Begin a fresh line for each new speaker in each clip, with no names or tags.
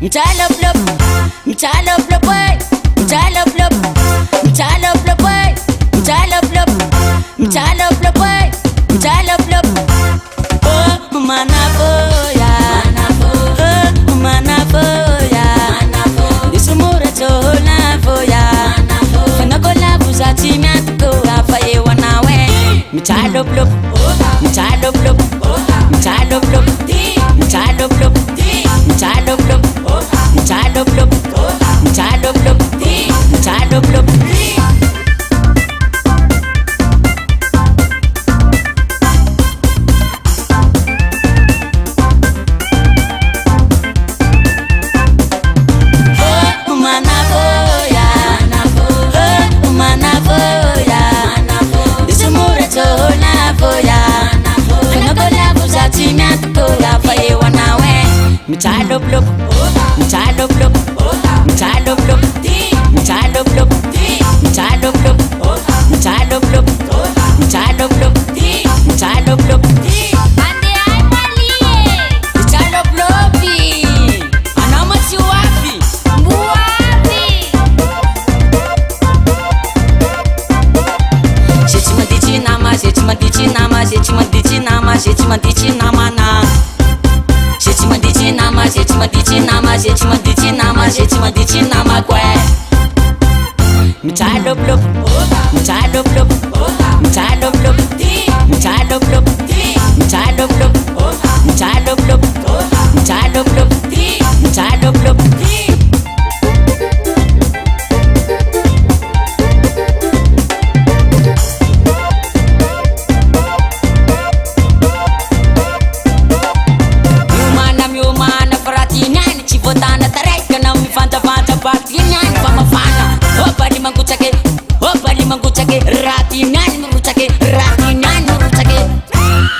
Mchala flop, mchala flop, mchala flop, mchala flop, mchala flop, mchala flop, mchala flop. Oh, mana boya, oh, mana boya. Isumura chola boya. Fanakola buzati miatuko afaye wanawe. Mchala flop, mchala flop, mchala flop, mchala flop, mchala flop. Mchalo flop, mchalo flop, mchalo flop. Oh, mana boya, oh, mana boya. Isumura chola boya. Fanakola buzati miatuko afaye wanawe. Mchalo flop, mchalo flop, mchalo flop, mchalo flop, mchalo flop, mchalo flop, mchalo flop, mchalo flop. Ande ai malie, mchalo flopi. Anama si wapi, wapi. Shechimandichi nama, shechimandichi nama, shechimandichi nama, shechimandichi nama na. Shechimandichi nama, shechimandichi nama, shechimandichi nama, shechimandichi nama kwe. Mchalo flop, mchalo flop, mchalo flop, mchalo flop, mchalo flop, mchalo flop, mchalo flop, mchalo flop.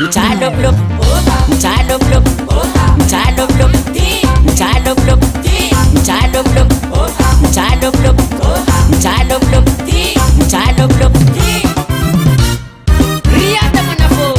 Mchalo flop, mchalo flop, mchalo flop, mchalo flop, mchalo flop, mchalo flop, mchalo flop, mchalo flop. Riata manafo.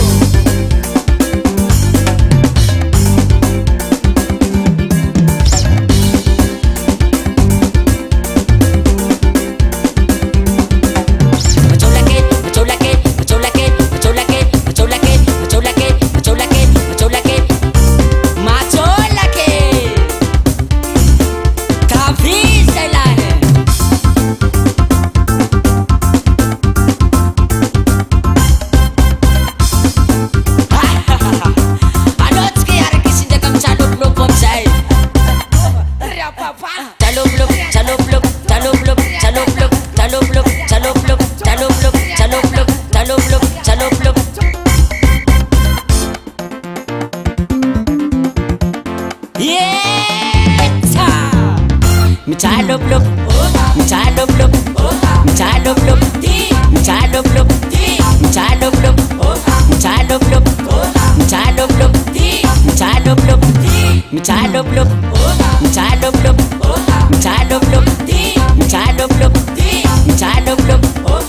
Mchalo flop, mchalo flop, mchalo flop, mchalo flop, mchalo flop, mchalo flop, mchalo flop, mchalo flop, mchalo flop, mchalo flop, mchalo flop, mchalo flop,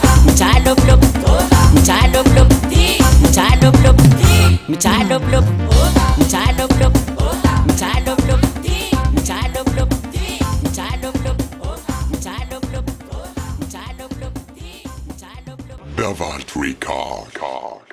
mchalo flop, mchalo flop, mchalo flop, mchalo flop, mchalo flop, mchalo flop, mchalo flop.
Belvant Record.